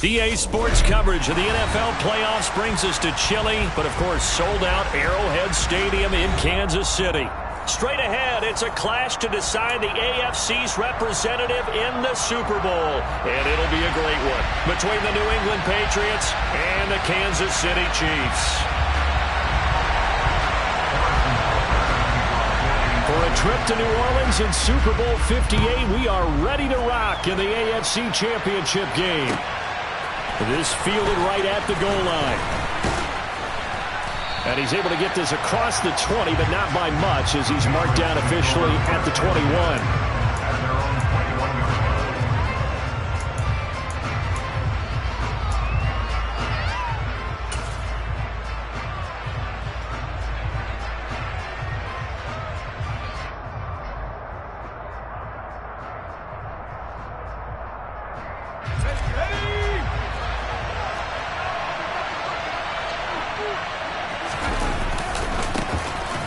EA Sports coverage of the NFL playoffs brings us to chilly, but of course sold out Arrowhead Stadium in Kansas City. Straight ahead, it's a clash to decide the AFC's representative in the Super Bowl. And it'll be a great one between the New England Patriots and the Kansas City Chiefs. For a trip to New Orleans in Super Bowl 58, we are ready to rock in the AFC Championship game. This fielded right at the goal line. And he's able to get this across the 20, but not by much, as he's marked down officially at the 21.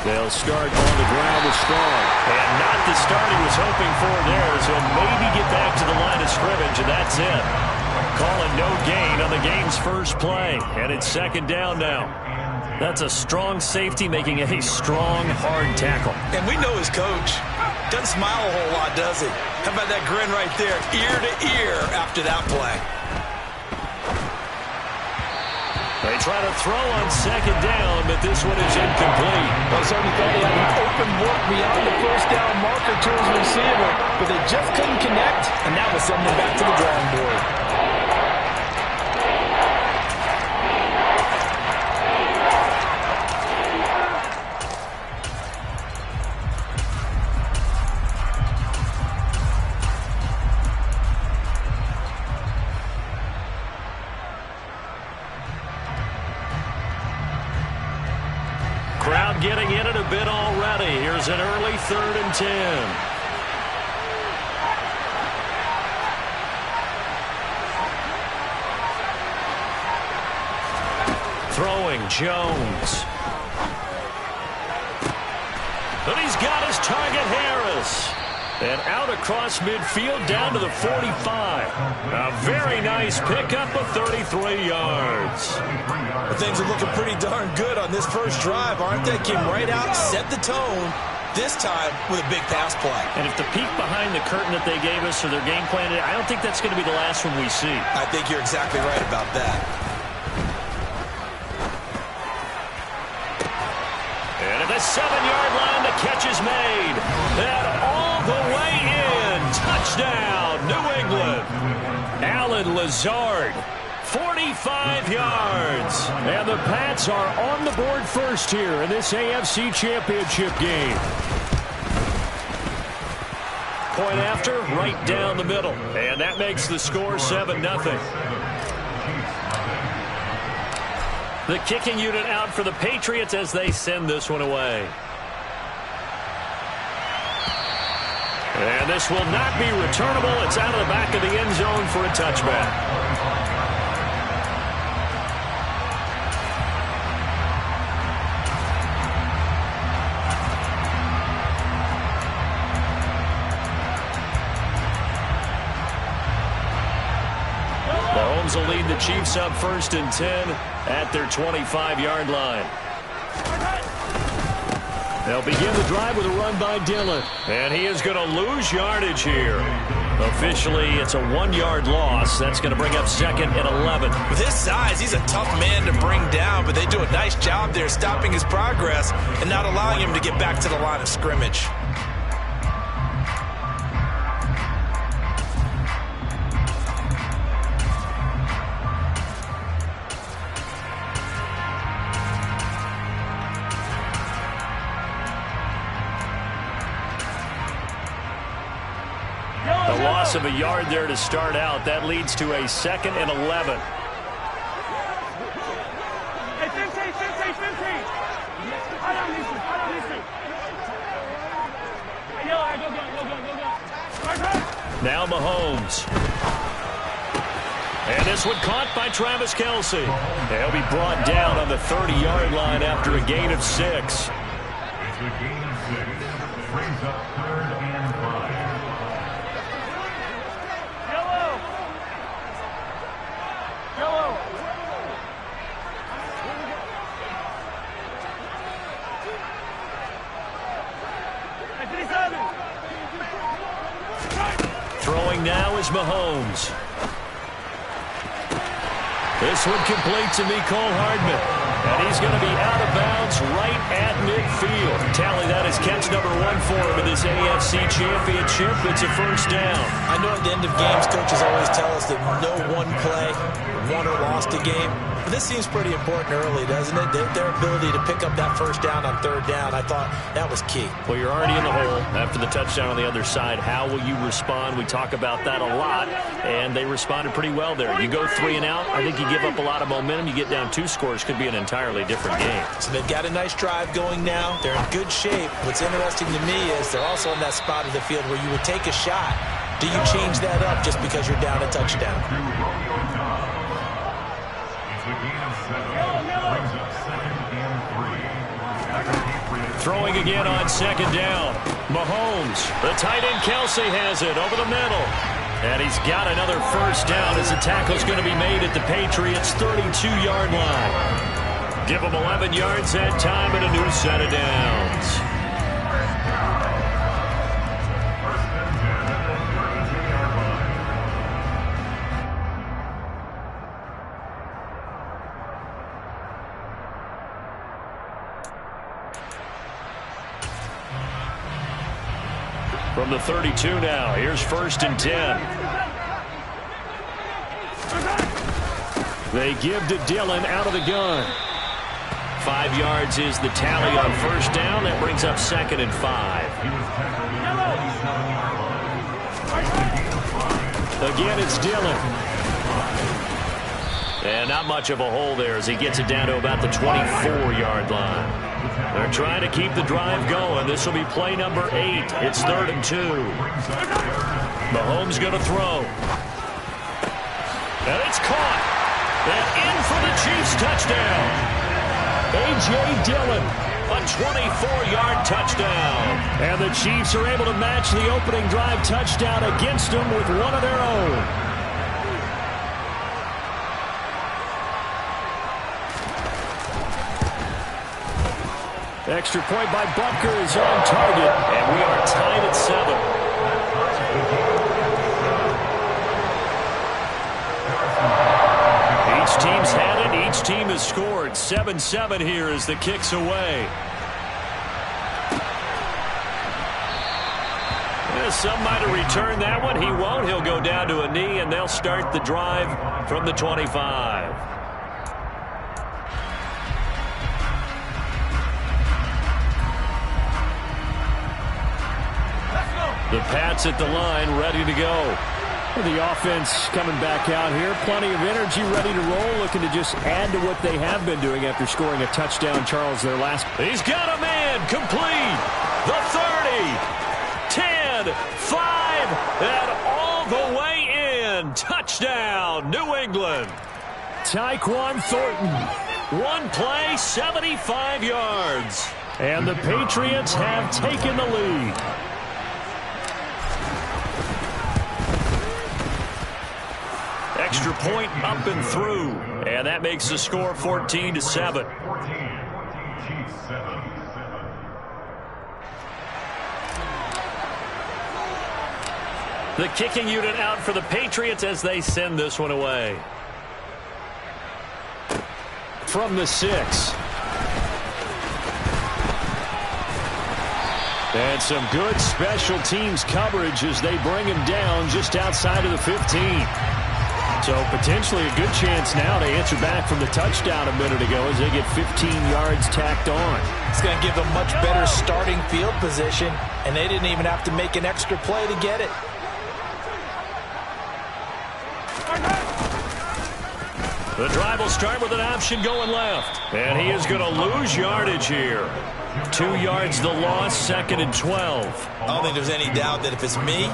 They'll start on the ground with Strong. And not the start he was hoping for there, so he'll maybe get back to the line of scrimmage, and that's it. Calling no gain on the game's first play, and it's second down now. That's a strong safety making a strong, hard tackle. And we know his coach. Doesn't smile a whole lot, does he? How about that grin right there, ear to ear after that play? They try to throw on second down, but this one is incomplete. Well, certainly thought they had an open look beyond the first down marker to his receiver, but they just couldn't connect, and that was sending them back to the drawing board. Crowd getting in it a bit already. Here's an early 3rd and 10. Throwing Jones. But he's got his target, Harris. And out across midfield down to the 45. A very nice pickup of 33 yards. Things are looking pretty darn good on this first drive, aren't they? Came right out, set the tone, this time with a big pass play. And if the peek behind the curtain that they gave us or their game plan, I don't think that's going to be the last one we see. I think you're exactly right about that. And at the 7-yard line, the catch is made. And all the way in. Touchdown, New England. Allen Lazard. 45 yards. And the Pats are on the board first here in this AFC Championship game. Point after, right down the middle. And that makes the score 7-0. The kicking unit out for the Patriots as they send this one away. And this will not be returnable. It's out of the back of the end zone for a touchback. Mahomes will lead the Chiefs up 1st and 10 at their 25-yard line. They'll begin the drive with a run by Dillon. And he is going to lose yardage here. Officially, it's a 1-yard loss. That's going to bring up 2nd and 11. With his size, he's a tough man to bring down, but they do a nice job there stopping his progress and not allowing him to get back to the line of scrimmage. A loss of a yard there to start out. That leads to a 2nd and 11. Now Mahomes. And this one caught by Travis Kelce. They'll be brought down on the 30-yard line after a gain of 6. It's a gain of 6. Brings up 3rd and 5. Throwing now is Mahomes. This one complete to Mecole Hardman. And he's going to be out of bounds right at midfield. Tally, that is catch number 1 for him in this AFC Championship. It's a first down. I know at the end of games, coaches always tell us that no one play won or lost a game. But this seems pretty important early, doesn't it? Their ability to pick up that first down on third down, I thought that was key. Well, you're already in the hole after the touchdown on the other side. How will you respond? We talk about that a lot, and they responded pretty well there. You go 3 and out, I think you give up a lot of momentum. You get down 2 scores, could be an entirely different game. So they've got a nice drive going now. They're in good shape. What's interesting to me is they're also in that spot of the field where you would take a shot. Do you change that up just because you're down a touchdown? Throwing again on second down. Mahomes, the tight end Kelsey has it over the middle. And he's got another first down as the tackle's going to be made at the Patriots' 32-yard line. Give them 11 yards that time and a new set of downs. From the 32 now, here's 1st and 10. They give to Dillon out of the gun. 5 yards is the tally on first down. That brings up 2nd and 5. Again, it's Dillon. And not much of a hole there as he gets it down to about the 24-yard line. They're trying to keep the drive going. This will be play number 8. It's 3rd and 2. Mahomes going to throw. And it's caught. And in for the Chiefs touchdown. A.J. Dillon, a 24-yard touchdown. And the Chiefs are able to match the opening drive touchdown against them with one of their own. Extra point by Butker is on target, and we are tied at 7. Each team's had it. Each team has scored. 7-7 here as the kick's away. Some might have returned that one. He won't. He'll go down to a knee, and they'll start the drive from the 25. The Pats at the line, ready to go. The offense coming back out here. Plenty of energy, ready to roll, looking to just add to what they have been doing after scoring a touchdown, Charles, their last. He's got a man, complete. The 30, 10, 5, and all the way in. Touchdown, New England. Tyquan Thornton. One play, 75 yards. And the Patriots have taken the lead. Extra point up and through. And that makes the score 14-7. The kicking unit out for the Patriots as they send this one away. From the 6. And some good special teams coverage as they bring him down just outside of the 15. So potentially a good chance now to answer back from the touchdown a minute ago as they get 15 yards tacked on. It's going to give them much better starting field position, and they didn't even have to make an extra play to get it. The drive will start with an option going left. And he is going to lose yardage here. 2 yards the loss, 2nd and 12. I don't think there's any doubt that if it's me,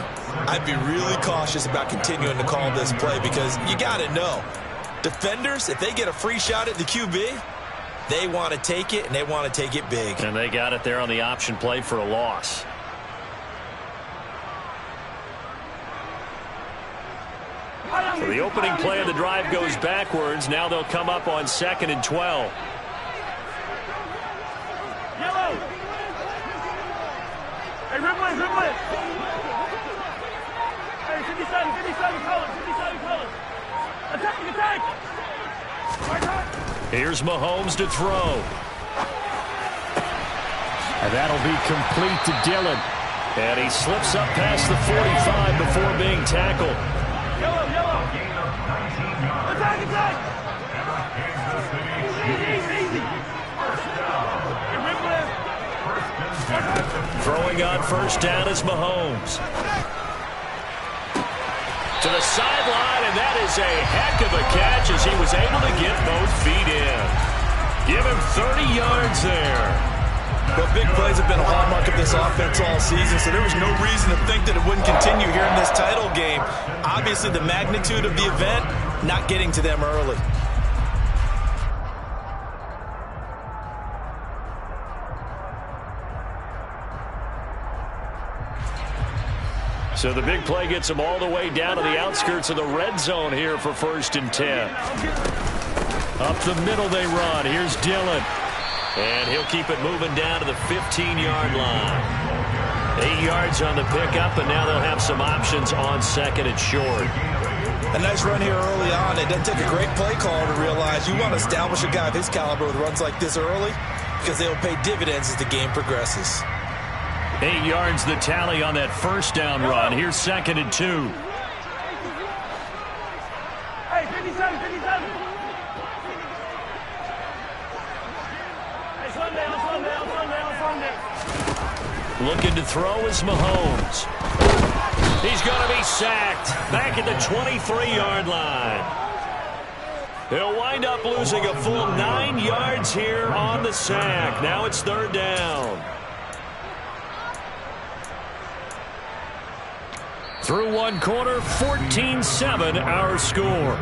I'd be really cautious about continuing to call this play because you got to know, defenders, if they get a free shot at the QB, they want to take it, and they want to take it big. And they got it there on the option play for a loss. So the opening play of the drive goes backwards. Now they'll come up on 2nd and 12. Hey, replay. Hey, 57 colors. Attack. Here's Mahomes to throw. And that'll be complete to Dillon. And he slips up past the 45 before being tackled. Yellow. Attack. Easy. Throwing on first down is Mahomes. To the sideline, and that is a heck of a catch as he was able to get both feet in. Give him 30 yards there. But big plays have been a hallmark of this offense all season, so there was no reason to think that it wouldn't continue here in this title game. Obviously, the magnitude of the event not getting to them early. So the big play gets them all the way down to the outskirts of the red zone here for 1st and 10. Up the middle they run. Here's Dillon. And he'll keep it moving down to the 15-yard line. 8 yards on the pickup, and now they'll have some options on 2nd and short. A nice run here early on. It doesn't take a great play caller to realize you want to establish a guy of his caliber with runs like this early because they will pay dividends as the game progresses. 8 yards the tally on that first down run. Here's 2nd and 2. Hey, 57. Hey, slow down. Looking to throw is Mahomes. He's going to be sacked back at the 23-yard line. He'll wind up losing a full 9 yards here on the sack. Now it's 3rd down. Through one quarter, 14-7 our score.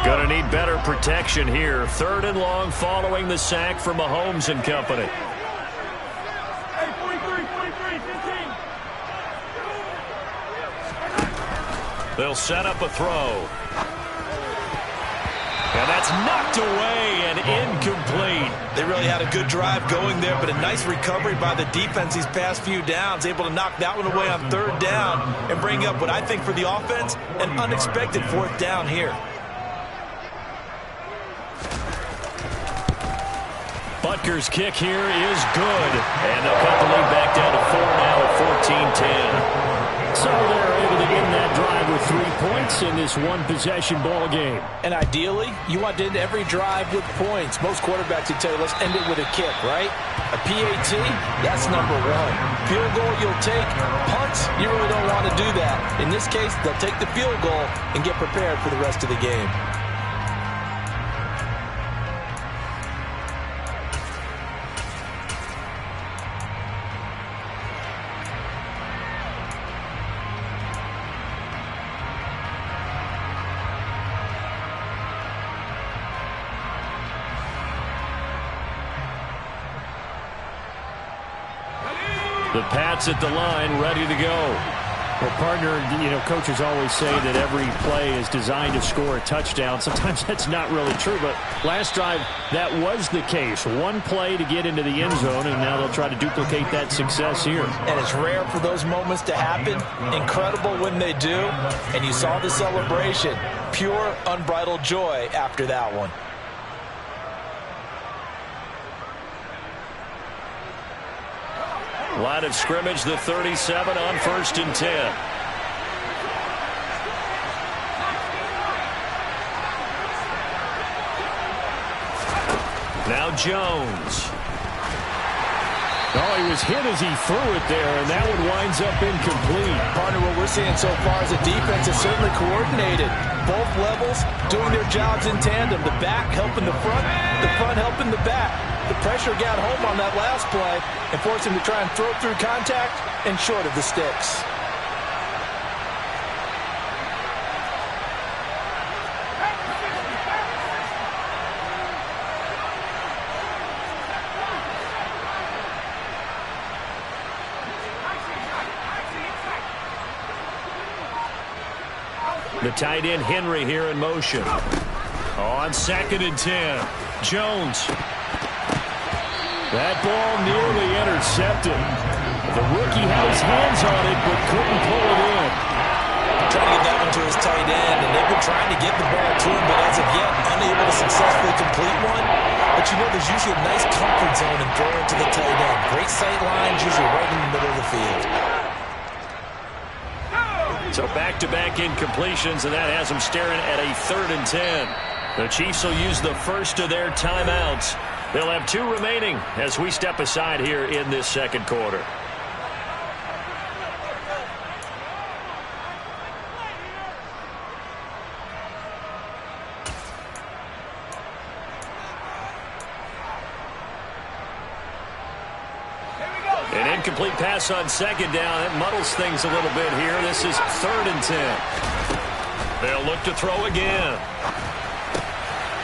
Going to need better protection here. 3rd and long following the sack from Mahomes and company. Hey, 43, 15. They'll set up a throw. And that's knocked away and incomplete. They really had a good drive going there, but a nice recovery by the defense these past few downs, able to knock that one away on 3rd down and bring up what I think for the offense, an unexpected 4th down here. Butker's kick here is good. And they'll cut the lead back down to 4 now at 14-10. So they're able to end that drive with 3 points in this one-possession ball game. And ideally, you want to end every drive with points. Most quarterbacks would tell you, let's end it with a kick, right? A PAT, that's number 1. Field goal you'll take. Punts, you really don't want to do that. In this case, they'll take the field goal and get prepared for the rest of the game. The Pats at the line, ready to go. Well, partner, coaches always say that every play is designed to score a touchdown. Sometimes that's not really true, but last drive, that was the case. One play to get into the end zone, and now they'll try to duplicate that success here. And it's rare for those moments to happen. Incredible when they do. And you saw the celebration. Pure, unbridled joy after that one. Line of scrimmage, the 37 on 1st and 10. Now Jones. Oh, he was hit as he threw it there, and that one winds up incomplete. Partner, what we're seeing so far is the defense is certainly coordinated. Both levels doing their jobs in tandem. The back helping the front helping the back. The pressure got home on that last play and forced him to try and throw through contact and short of the sticks. The tight end Henry here in motion. On 2nd and 10. Jones. That ball nearly intercepted. The rookie had his hands on it but couldn't pull it in. Trying to get that one to his tight end, and they've been trying to get the ball to him, but as of yet, unable to successfully complete one. But you know, there's usually a nice comfort zone in throwing to the tight end. Great sight lines, usually right in the middle of the field. So back-to-back incompletions, and that has them staring at a 3rd and 10. The Chiefs will use the first of their timeouts. They'll have 2 remaining as we step aside here in this second quarter. An incomplete pass on 2nd down. It muddles things a little bit here. This is 3rd and 10. They'll look to throw again.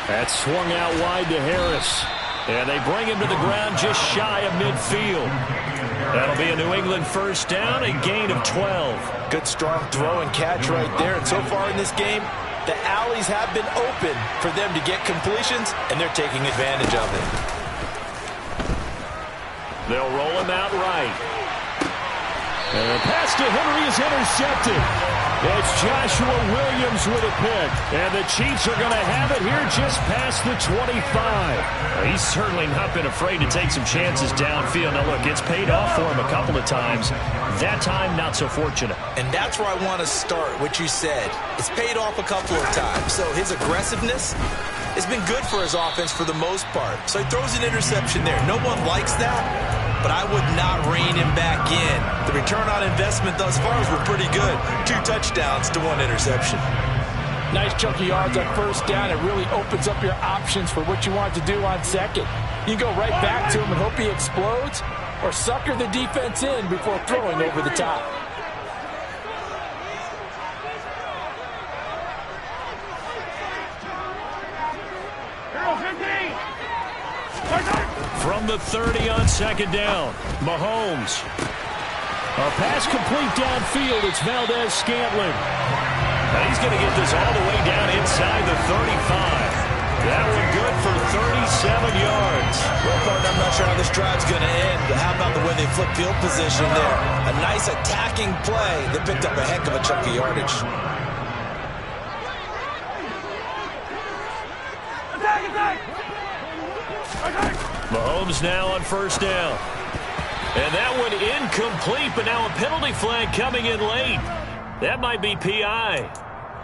That's swung out wide to Harris. And they bring him to the ground just shy of midfield. That'll be a New England first down, a gain of 12. Good strong throw and catch right there. And so far in this game, the alleys have been open for them to get completions, and they're taking advantage of it. They'll roll him out right. And the pass to Henry is intercepted. It's Joshua Williams with a pick. And the Chiefs are going to have it here just past the 25. He's certainly not been afraid to take some chances downfield. Now, look, it's paid off for him a couple of times. That time, not so fortunate. And that's where I want to start, what you said. It's paid off a couple of times. So his aggressiveness has been good for his offense for the most part. So he throws an interception there. No one likes that, but I would not rein him back in. The return on investment thus far has been pretty good. 2 touchdowns to 1 interception. Nice chunk of yards on first down. It really opens up your options for what you want to do on 2nd. You can go right back to him and hope he explodes, or sucker the defense in before throwing over the top. From the 30 on 2nd down, Mahomes. A pass complete downfield. It's Valdez-Scantling. Now he's going to get this all the way down inside the 35. That one good for 37 yards. Well, partner, I'm not sure how this drive's going to end, but how about the way they flip field position there? A nice attacking play. They picked up a heck of a chunk of yardage. Mahomes now on first down. And that one incomplete, but now a penalty flag coming in late. That might be PI.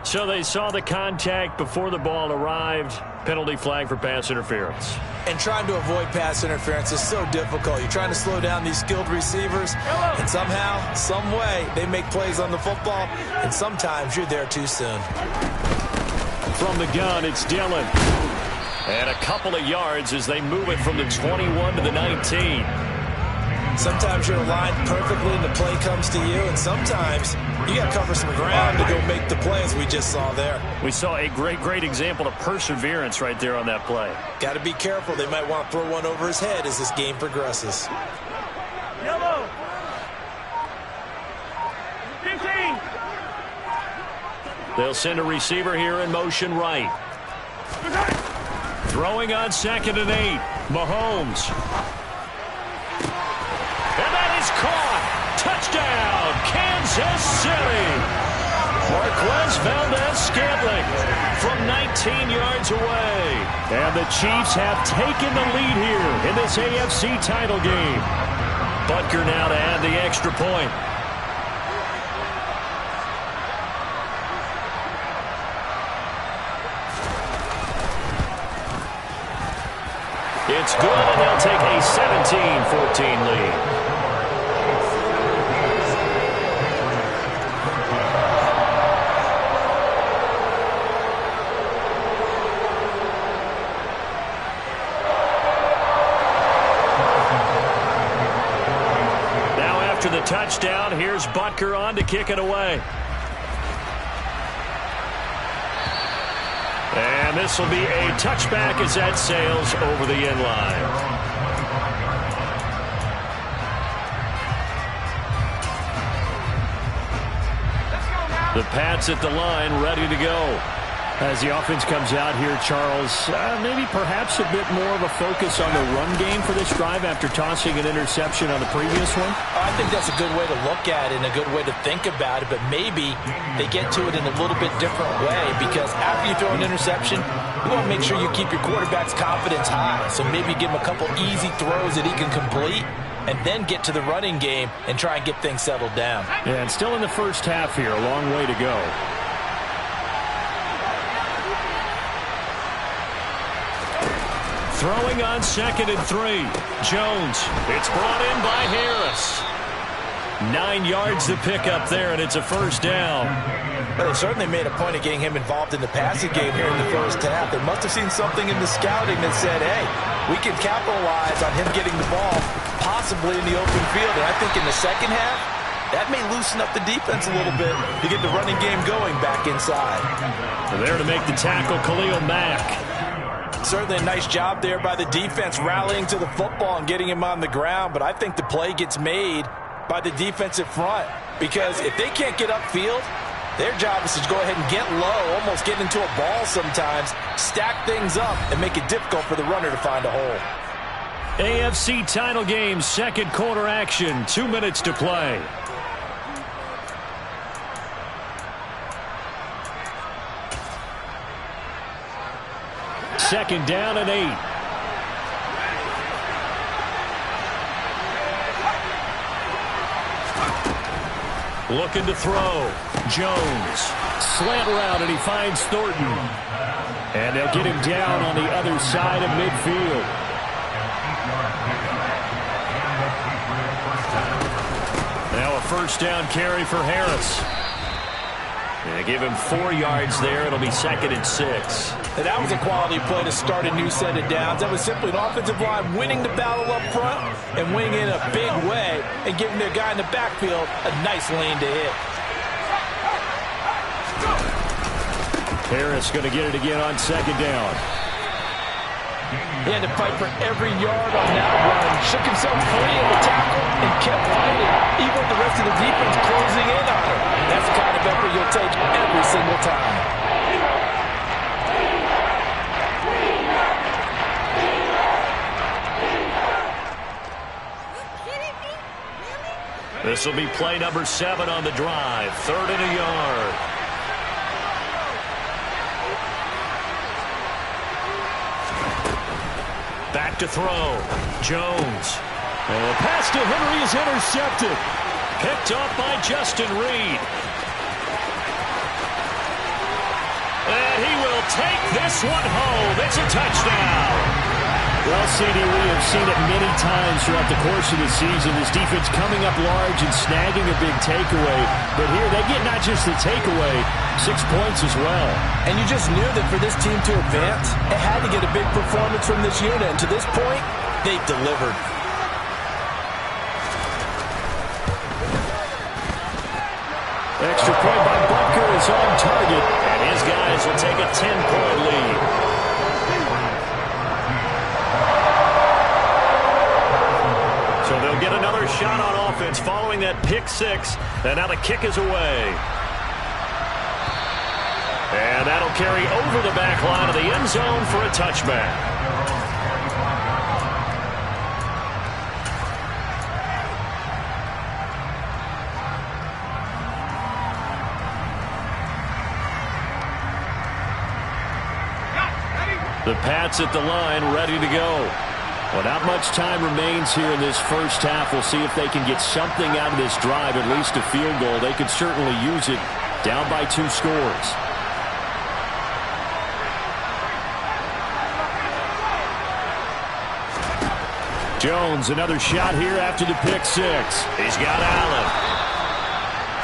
So they saw the contact before the ball arrived. Penalty flag for pass interference. And trying to avoid pass interference is so difficult. You're trying to slow down these skilled receivers, and somehow, some way, they make plays on the football, and sometimes you're there too soon. From the gun, it's Dillon. And a couple of yards as they move it from the 21 to the 19. Sometimes you're aligned perfectly and the play comes to you, and sometimes you got to cover some ground to go make the play, as we just saw there. We saw a great example of perseverance right there on that play. Got to be careful. They might want to throw one over his head as this game progresses. Yellow. 15. They'll send a receiver here in motion right. Throwing on 2nd and 8. Mahomes. And that is caught. Touchdown, Kansas City. Marquez Valdez-Scantling from 19 yards away. And the Chiefs have taken the lead here in this AFC title game. Butker now to add the extra point. It's good, and they'll take a 17-14 lead. Now after the touchdown, here's Butker on to kick it away. And this will be a touchback as that sails over the end line. Let's go now. The Pats at the line, ready to go. As the offense comes out here, Charles, maybe perhaps a bit more of a focus on the run game for this drive after tossing an interception on the previous one? I think that's a good way to look at it and a good way to think about it, but maybe they get to it in a little bit different way because after you throw an interception, you want to make sure you keep your quarterback's confidence high. So maybe give him a couple easy throws that he can complete and then get to the running game and try and get things settled down. Yeah, and still in the first half here, a long way to go. Throwing on 2nd and 3. Jones. It's brought in by Harris. 9 yards to pick up there, and it's a first down. Well, they certainly made a point of getting him involved in the passing game here in the first half. They must have seen something in the scouting that said, hey, we can capitalize on him getting the ball, possibly in the open field. And I think in the second half, that may loosen up the defense a little bit to get the running game going back inside. There to make the tackle, Khalil Mack. Certainly a nice job there by the defense rallying to the football and getting him on the ground, but I think the play gets made by the defensive front because if they can't get upfield, their job is to go ahead and get low, almost get into a ball sometimes, stack things up, and make it difficult for the runner to find a hole. AFC title game, second quarter action, 2 minutes to play. Second down and 8. Looking to throw. Jones. Slant route, and he finds Thornton. And they'll get him down on the other side of midfield. Now a first down carry for Harris. They give him 4 yards there. It'll be 2nd and 6. And that was a quality play to start a new set of downs. That was simply an offensive line winning the battle up front and winning in a big way and giving their guy in the backfield a nice lane to hit. Harris going to get it again on 2nd down. He had to fight for every yard on that run. Shook himself free of the tackle and kept fighting, even with the rest of the defense closing in on him. That's the kind of effort you'll take every single time. This will be play number 7 on the drive. 3rd and a yard. Back to throw. Jones. And the pass to Henry is intercepted. Picked off by Justin Reed. And he will take this one home. It's a touchdown. Well, CD, we have seen it many times throughout the course of the season. This defense coming up large and snagging a big takeaway. But here they get not just the takeaway, 6 points as well. And you just knew that for this team to advance, it had to get a big performance from this unit. And to this point, they've delivered. Extra point by Butker is on target. And his guys will take a 10-point lead. So they'll get another shot on offense following that pick 6. And now the kick is away. And that'll carry over the back line of the end zone for a touchback. The Pats at the line, ready to go. Well, not much time remains here in this first half. We'll see if they can get something out of this drive, at least a field goal. They could certainly use it, down by 2 scores. Jones, another shot here after the pick 6. He's got Allen.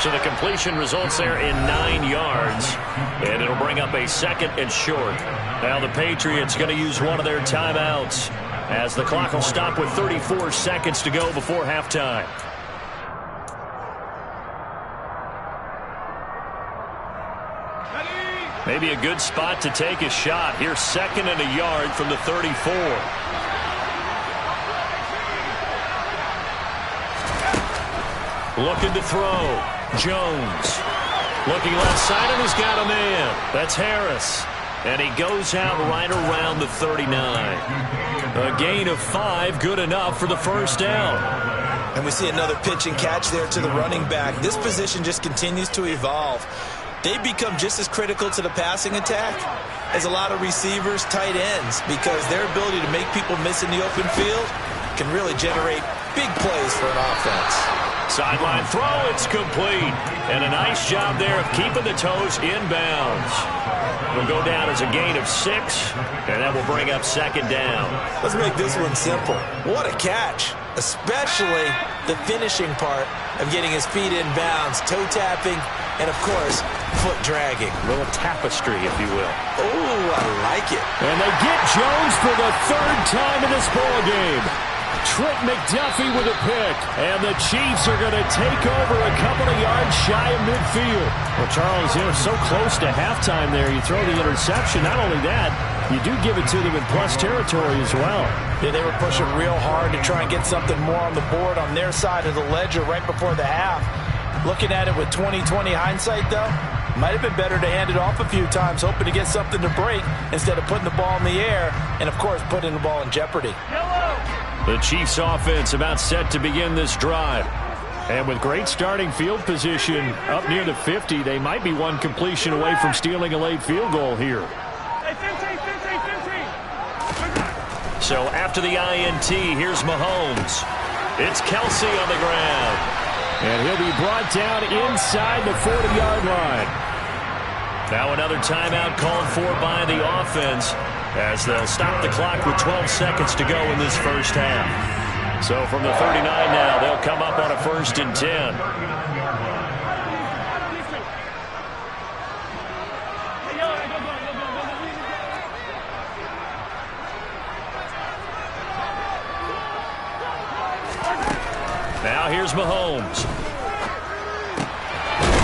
So the completion results there in 9 yards, and it'll bring up a 2nd and short. Now the Patriots going to use one of their timeouts as the clock will stop with 34 seconds to go before halftime. Maybe a good spot to take a shot. Here's 2nd and a yard from the 34. Looking to throw. Jones. Looking left side, and he's got a man. That's Harris. And he goes out right around the 39. A gain of 5, good enough for the first down. And we see another pitch and catch there to the running back. This position just continues to evolve. They become just as critical to the passing attack as a lot of receivers, tight ends, because their ability to make people miss in the open field can really generate big plays for an offense. Sideline throw, it's complete. And a nice job there of keeping the toes inbounds. Will go down as a gain of 6, and that will bring up second down. Let's make this one simple. What a catch, especially the finishing part of getting his feet in bounds, toe tapping, and of course, foot dragging. A little tapestry, if you will. Oh, I like it. And they get Jones for the 3rd time in this ball game. Trent McDuffie with a pick, and the Chiefs are going to take over a couple of yards shy of midfield. Well, Charles, you're so close to halftime there. You throw the interception. Not only that, you do give it to them in plus territory as well. Yeah, they were pushing real hard to try and get something more on the board on their side of the ledger right before the half. Looking at it with 20/20 hindsight, though, might have been better to hand it off a few times, hoping to get something to break instead of putting the ball in the air and, of course, putting the ball in jeopardy. The Chiefs offense about set to begin this drive. And with great starting field position up near the 50, they might be one completion away from stealing a late field goal here. So after the INT, here's Mahomes. It's Kelsey on the ground. And he'll be brought down inside the 40-yard line. Now another timeout called for by the offense, as they'll stop the clock with 12 seconds to go in this first half. So from the 39 now, they'll come up on a 1st and 10. Now here's Mahomes.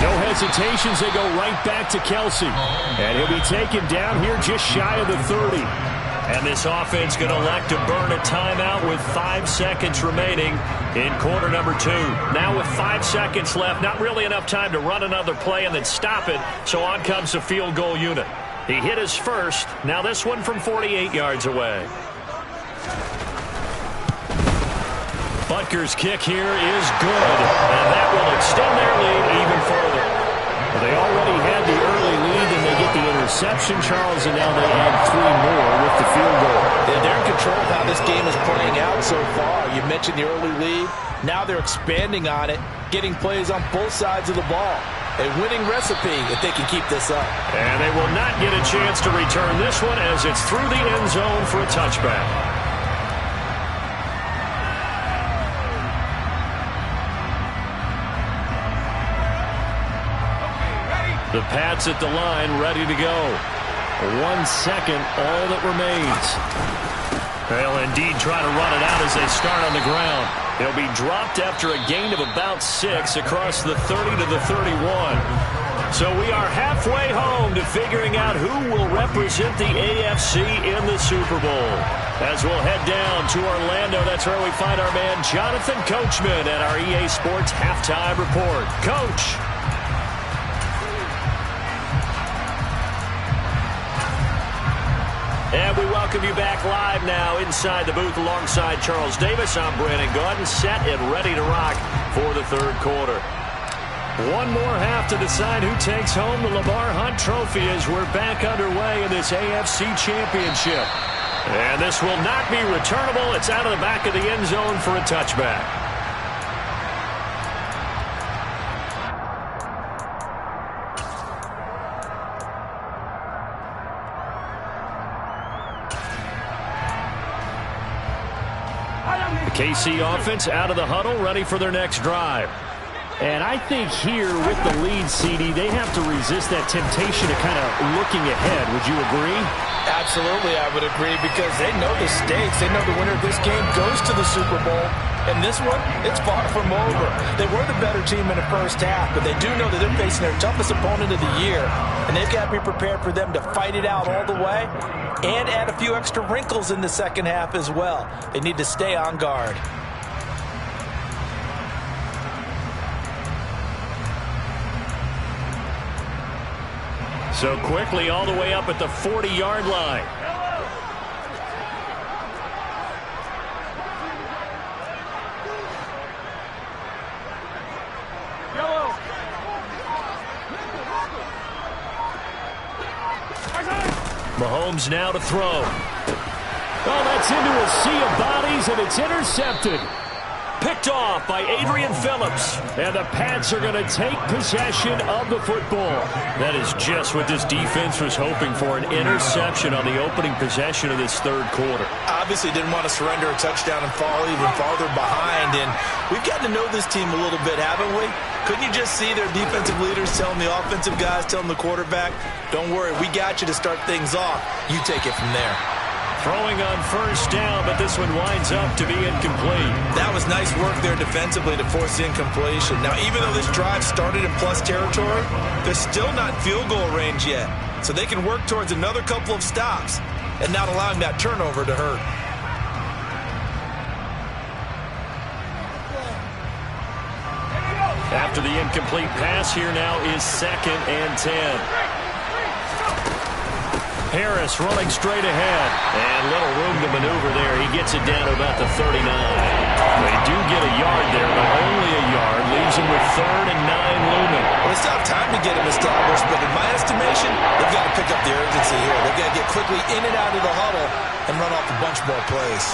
No hesitations, they go right back to Kelsey. And he'll be taken down here just shy of the 30. And this offense going to elect to burn a timeout with 5 seconds remaining in quarter number 2. Now with 5 seconds left, not really enough time to run another play and then stop it, so on comes the field goal unit. He hit his first, now this one from 48 yards away. Butker's kick here is good, and that will extend their lead even further. Well, they already had the early lead, and they get the interception, Charles, and now they add 3 more with the field goal. They're in control of how this game is playing out so far. You mentioned the early lead. Now they're expanding on it, getting plays on both sides of the ball. A winning recipe if they can keep this up. And they will not get a chance to return this one as it's through the end zone for a touchback. The Pats at the line, ready to go. 1 second, all that remains. They'll indeed try to run it out as they start on the ground. They'll be dropped after a gain of about 6 across the 30 to the 31. So we are halfway home to figuring out who will represent the AFC in the Super Bowl. As we'll head down to Orlando, that's where we find our man Jonathan Coachman at our EA Sports Halftime Report. Coach. And we welcome you back live now inside the booth alongside Charles Davis. I'm Brandon Gaudin, set and ready to rock for the third quarter. One more half to decide who takes home the Lamar Hunt Trophy as we're back underway in this AFC Championship. And this will not be returnable. It's out of the back of the end zone for a touchback. KC offense out of the huddle, ready for their next drive. And I think here with the lead, CD, they have to resist that temptation of kind of looking ahead. Would you agree? Absolutely, I would agree, because they know the stakes. They know the winner of this game goes to the Super Bowl. And this one, it's far from over. They were the better team in the first half, but they do know that they're facing their toughest opponent of the year. And they've got to be prepared for them to fight it out all the way and add a few extra wrinkles in the second half as well. They need to stay on guard. So quickly all the way up at the 40-yard line. Mahomes now to throw. Oh, that's into a sea of bodies, and it's intercepted. Picked off by Adrian Phillips. And the Pats are going to take possession of the football. That is just what this defense was hoping for, an interception on the opening possession of this third quarter. Obviously didn't want to surrender a touchdown and fall even farther behind. And we've gotten to know this team a little bit, haven't we? Couldn't you just see their defensive leaders telling the offensive guys, telling the quarterback, don't worry, we got you to start things off. You take it from there. Throwing on first down, but this one winds up to be incomplete. That was nice work there defensively to force incompletion. Now, even though this drive started in plus territory, they're still not field goal range yet. So they can work towards another couple of stops and not allowing that turnover to hurt. After the incomplete pass, here now is 2nd and 10. Harris running straight ahead. And little room to maneuver there. He gets it down to about the 39. They do get a yard there, but only a yard. Leaves him with 3rd and 9 looming. Well, they still have time to get him established, but in my estimation, they've got to pick up the urgency here. They've got to get quickly in and out of the huddle and run off a bunch more plays.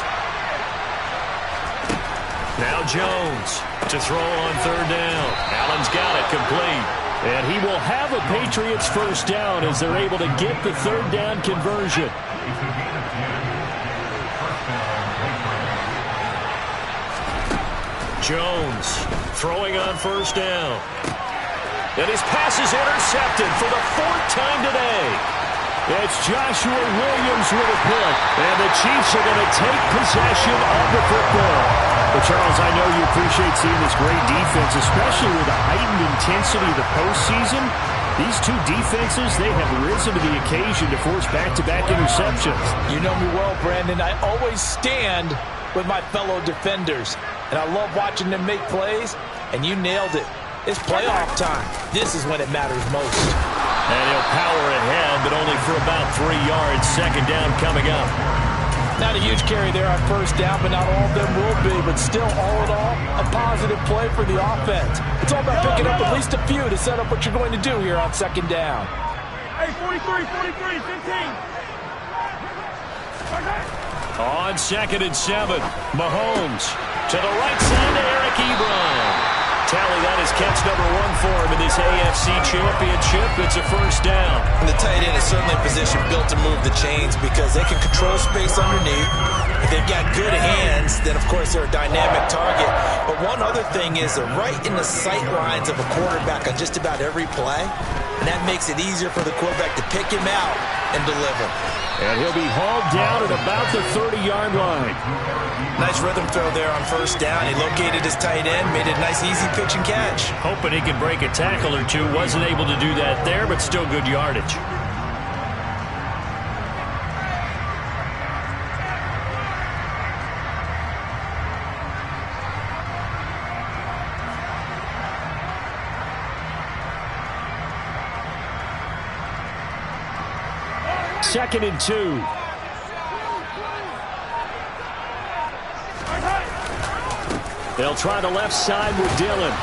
Now Jones to throw on 3rd down. Allen's got it complete. And he will have a Patriots first down as they're able to get the 3rd down conversion. Jones throwing on first down. And his pass is intercepted for the 4th time today. It's Joshua Williams with a pick. And the Chiefs are going to take possession of the football. Well, Charles, I know you appreciate seeing this great defense, especially with the heightened intensity of the postseason. These two defenses, they have risen to the occasion to force back-to-back interceptions. You know me well, Brandon. I always stand with my fellow defenders. And I love watching them make plays, and you nailed it. It's playoff time. This is when it matters most. And he'll power ahead, but only for about 3 yards. 2nd down coming up. Not a huge carry there on first down, but not all of them will be. But still, all in all, a positive play for the offense. It's all about picking up at least a few to set up what you're going to do here on 2nd down. Hey, 43, 15. On 2nd and 7, Mahomes to the right side to Eric Ebron. Tally, that is catch number 1 for him in this AFC Championship. It's a first down. And the tight end is certainly a position built to move the chains because they can control space underneath. If they've got good hands, then, of course, they're a dynamic target. But one other thing is they're right in the sight lines of a quarterback on just about every play. And that makes it easier for the quarterback to pick him out and deliver. And he'll be hauled down at about the 30-yard line. Nice rhythm throw there on first down. He located his tight end, made it a nice, easy pitch and catch. Hoping he could break a tackle or two. Wasn't able to do that there, but still good yardage. Second and 2. They'll try the left side with Dillon.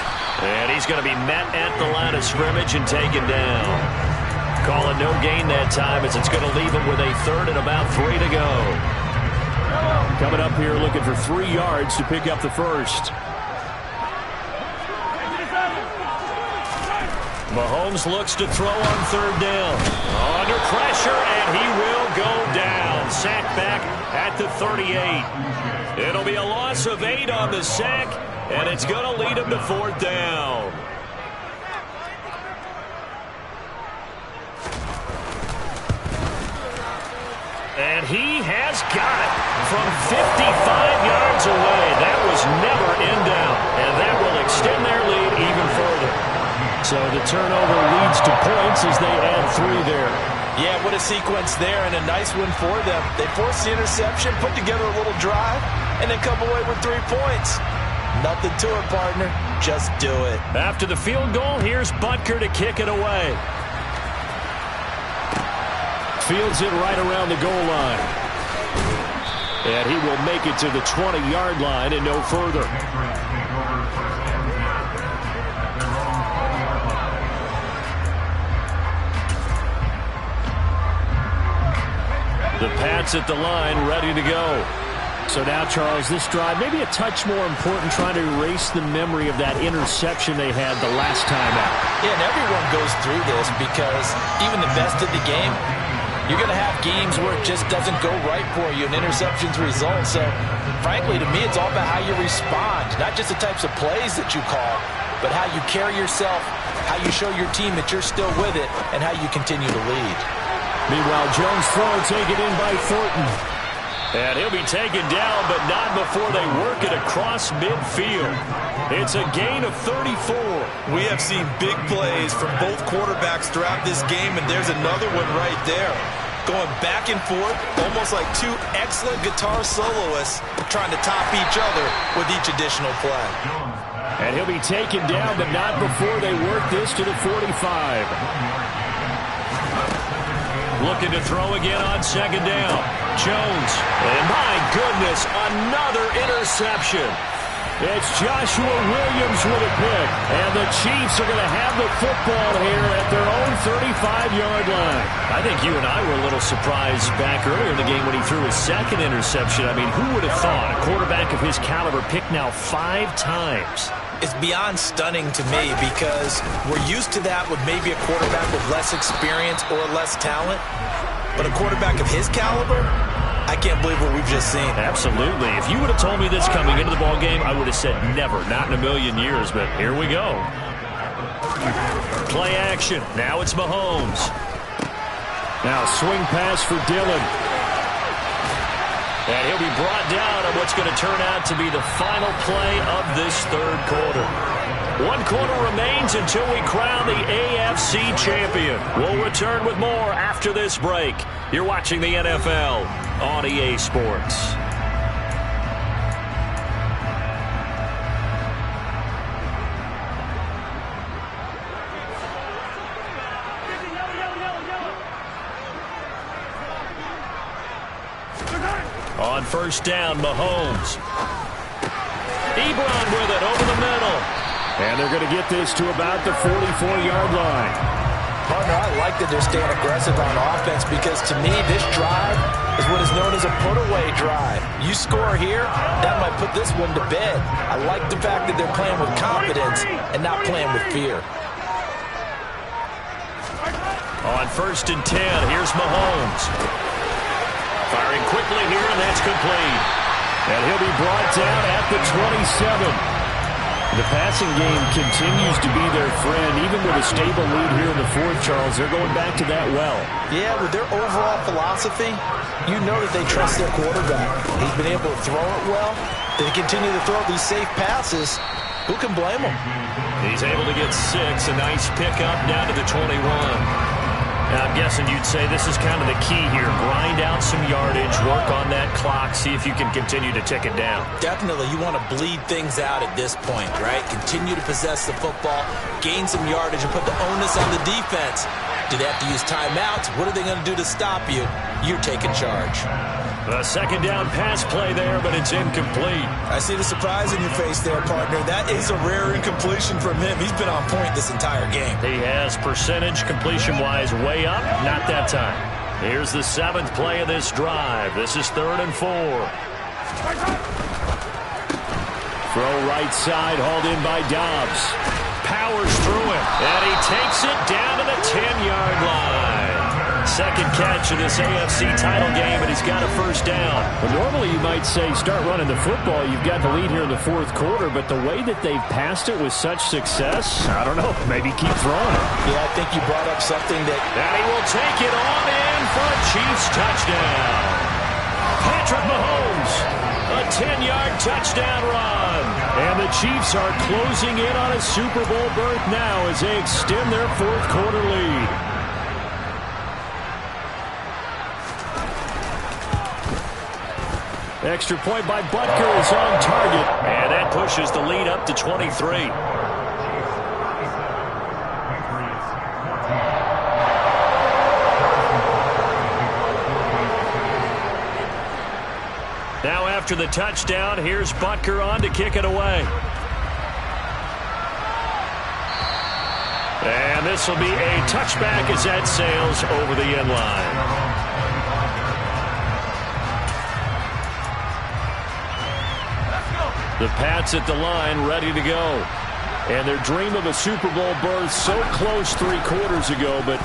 And he's going to be met at the line of scrimmage and taken down. Calling no gain that time as it's going to leave him with a 3rd and about 3 to go. Coming up here looking for 3 yards to pick up the first. Mahomes looks to throw on 3rd down. Under pressure, and he will go down. Sacked back at the 38. It'll be a loss of 8 on the sack, and it's going to lead him to 4th down. And he has got it from 55 yards away. That was never in doubt, and that will extend their lead even further. So the turnover leads to points as they add 3 there. Yeah, what a sequence there, and a nice one for them. They forced the interception, put together a little drive, and then come away with 3 points. Nothing to it, partner. Just do it. After the field goal, here's Butker to kick it away. Fields it right around the goal line. And he will make it to the 20-yard line and no further. The Pats at the line, ready to go. So now, Charles, this drive maybe a touch more important, trying to erase the memory of that interception they had the last time out. Yeah, and everyone goes through this because even the best of the game, you're going to have games where it just doesn't go right for you, and interceptions result. So, frankly, to me, it's all about how you respond, not just the types of plays that you call, but how you carry yourself, how you show your team that you're still with it, and how you continue to lead. Meanwhile, Jones' throw taken in by Thornton. And he'll be taken down, but not before they work it across midfield. It's a gain of 34. We have seen big plays from both quarterbacks throughout this game, and there's another one right there. Going back and forth, almost like two excellent guitar soloists trying to top each other with each additional play. And he'll be taken down, but not before they work this to the 45. Looking to throw again on second down. Jones. And my goodness, another interception. It's Joshua Williams with a pick. And the Chiefs are going to have the football here at their own 35-yard line. I think you and I were a little surprised back earlier in the game when he threw his second interception. I mean, who would have thought a quarterback of his caliber picked now 5 times? It's beyond stunning to me because we're used to that with maybe a quarterback with less experience or less talent. But a quarterback of his caliber, I can't believe what we've just seen. Absolutely. If you would have told me this coming into the ball game, I would have said never, not in a million years. But here we go. Play action. Now it's Mahomes. Now swing pass for Dillon. And he'll be brought down on what's going to turn out to be the final play of this third quarter. 1 quarter remains until we crown the AFC champion. We'll return with more after this break. You're watching the NFL on EA Sports. On first down, Mahomes. Ebron with it over the middle. And they're going to get this to about the 44-yard line. Partner, I like that they're staying aggressive on offense because, to me, this drive is what is known as a put-away drive. You score here, that might put this one to bed. I like the fact that they're playing with confidence and not playing with fear. On first and 10, here's Mahomes. Firing quickly here, and that's complete. And he'll be brought down at the 27. The passing game continues to be their friend. Even with a stable lead here in the fourth, Charles, they're going back to that well. Yeah, with their overall philosophy, you know that they trust their quarterback. He's been able to throw it well. They continue to throw these safe passes. Who can blame him? He's able to get 6. A nice pickup down to the 21. Now, I'm guessing you'd say this is kind of the key here. Grind out some yardage, work on that clock, see if you can continue to tick it down. Definitely, you want to bleed things out at this point, right? Continue to possess the football, gain some yardage, and put the onus on the defense. Do they have to use timeouts? What are they going to do to stop you? You're taking charge. A second down pass play there, but it's incomplete. I see the surprise in your face there, partner. That is a rare incompletion from him. He's been on point this entire game. He has percentage completion-wise way up. Not that time. Here's the 7th play of this drive. This is 3rd and 4. Throw right side, hauled in by Dobbs. Powers through it, and he takes it down to the 10-yard line. Second catch of this AFC title game, and he's got a first down. Well, normally you might say start running the football. You've got the lead here in the fourth quarter, but the way that they've passed it with such success, I don't know, maybe keep throwing it. Yeah, I think you brought up something that... And he will take it on in for a Chiefs touchdown. Patrick Mahomes, a 10-yard touchdown run. And the Chiefs are closing in on a Super Bowl berth now as they extend their fourth quarter lead. Extra point by Butker is on target. And that pushes the lead up to 23. After the touchdown, here's Butker on to kick it away. And this will be a touchback as that sails over the end line. The Pats at the line, ready to go. And their dream of a Super Bowl berth so close 3 quarters ago, but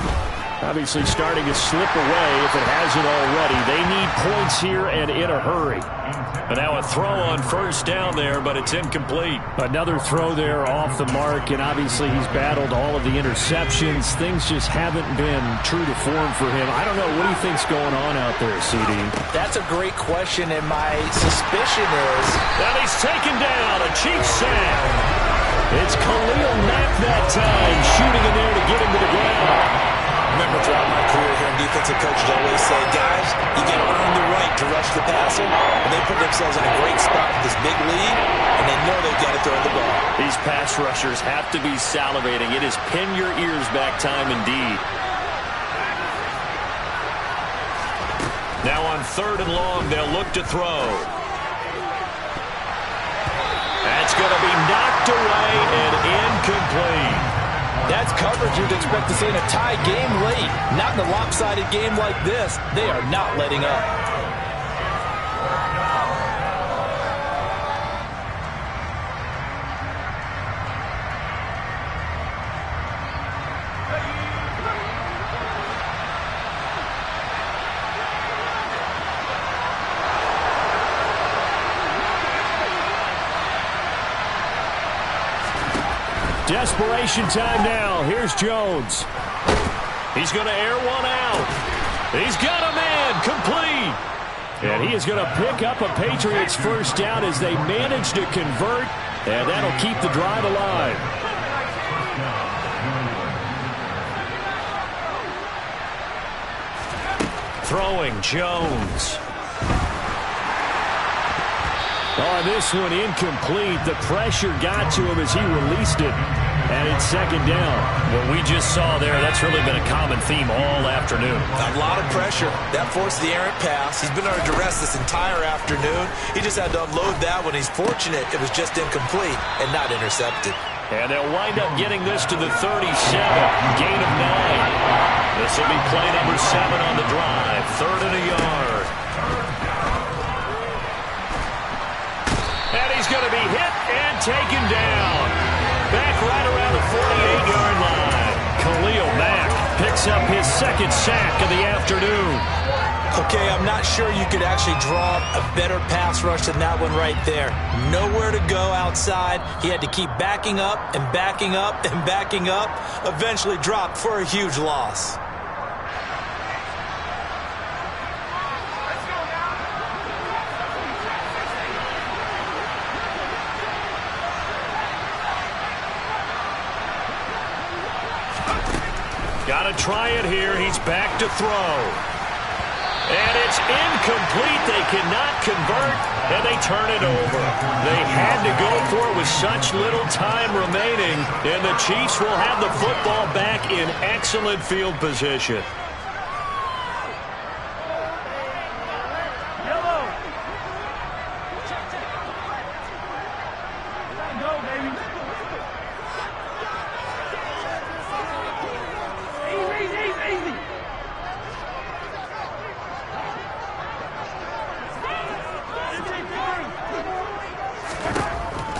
obviously starting to slip away if it hasn't already. They need points here and in a hurry. And now a throw on first down there, but it's incomplete. Another throw there off the mark, and obviously he's battled all of the interceptions. Things just haven't been true to form for him. I don't know. What do you think's going on out there, CD? That's a great question, and my suspicion is that he's taken down. A Chiefs sack. It's Khalil Mack that time, shooting in there to get him to the ground. Remember, throughout my career here in defensive coaches always say, guys, you got to earn the right to rush the passer, and they put themselves in a great spot with this big lead, and they know they've got to throw the ball. These pass rushers have to be salivating. It is pin your ears back time indeed. Now on 3rd and long, they'll look to throw. That's going to be knocked away and incomplete. That's coverage you'd expect to see in a tie game late. Not in a lopsided game like this. They are not letting up. Desperation time now. Here's Jones. He's going to air one out. He's got a man complete. And he is going to pick up a Patriots first down as they manage to convert. And that'll keep the drive alive. Throwing Jones. On this one, incomplete. The pressure got to him as he released it. And it's 2nd down. What we just saw there, that's really been a common theme all afternoon. A lot of pressure. That forced the errant pass. He's been under duress this entire afternoon. He just had to unload that when he's fortunate it was just incomplete and not intercepted. And they'll wind up getting this to the 37. Gain of 9. This will be play number 7 on the drive. 3rd and a yard. And he's going to be hit and taken down. Back right around the 48-yard line. Khalil Mack picks up his 2nd sack of the afternoon. Okay, I'm not sure you could actually draw a better pass rush than that one right there. Nowhere to go outside. He had to keep backing up and backing up and backing up. Eventually dropped for a huge loss. Got to try it here. He's back to throw. And it's incomplete. They cannot convert, and they turn it over. They had to go for it with such little time remaining, and the Chiefs will have the football back in excellent field position.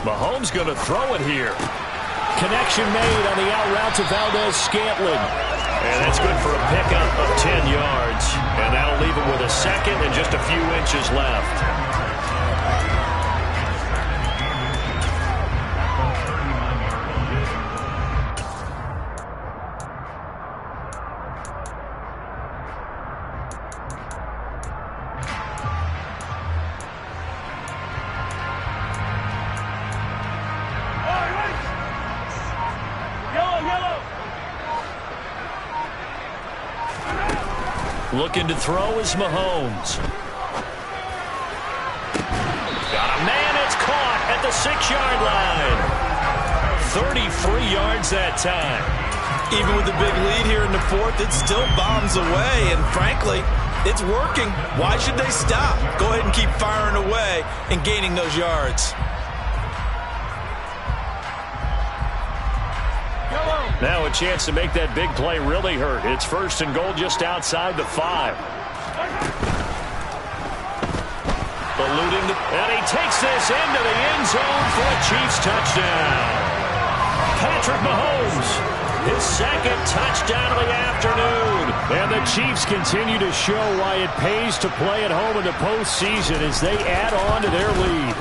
Mahomes going to throw it here. Connection made on the out route to Valdez-Scantling. And that's good for a pickup of 10 yards. And that'll leave him with a 2nd and just a few inches left. Looking to throw is Mahomes. Got a man, it's caught at the 6-yard line. 33 yards that time. Even with the big lead here in the fourth, it still bombs away, and frankly, it's working. Why should they stop? Go ahead and keep firing away and gaining those yards. Now a chance to make that big play really hurt. It's 1st and goal just outside the 5. Eluding, and he takes this into the end zone for a Chiefs touchdown. Patrick Mahomes, his 2nd touchdown of the afternoon. And the Chiefs continue to show why it pays to play at home in the postseason as they add on to their lead.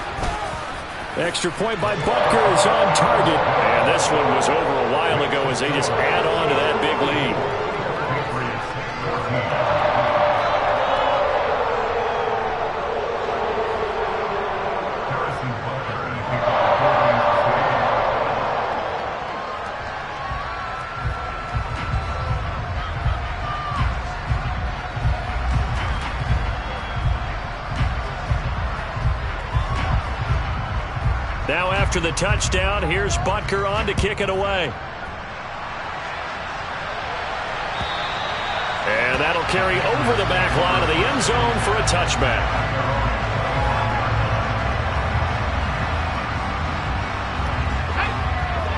Extra point by Butker is on target. And this one was over a while ago as they just add on to that big lead. Now after the touchdown, here's Butker on to kick it away. And that'll carry over the back line of the end zone for a touchback.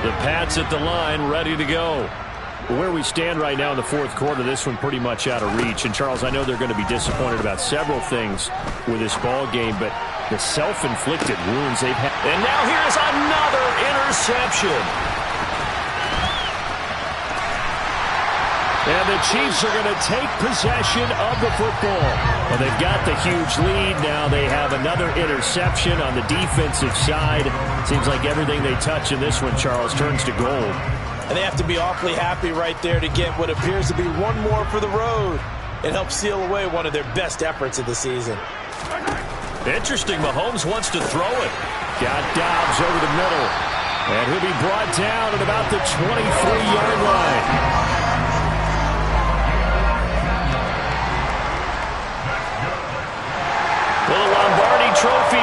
The Pats at the line, ready to go. Where we stand right now in the 4th quarter, this one pretty much out of reach. And, Charles, I know they're going to be disappointed about several things with this ball game, but the self-inflicted wounds they've had. And now here's another interception. And the Chiefs are going to take possession of the football. Well, they've got the huge lead. Now they have another interception on the defensive side. Seems like everything they touch in this one, Charles, turns to gold. And they have to be awfully happy right there to get what appears to be one more for the road and help seal away one of their best efforts of the season. Interesting. Mahomes wants to throw it. Got Dobbs over the middle. And he'll be brought down at about the 23-yard line. Well, the Lombardi Trophy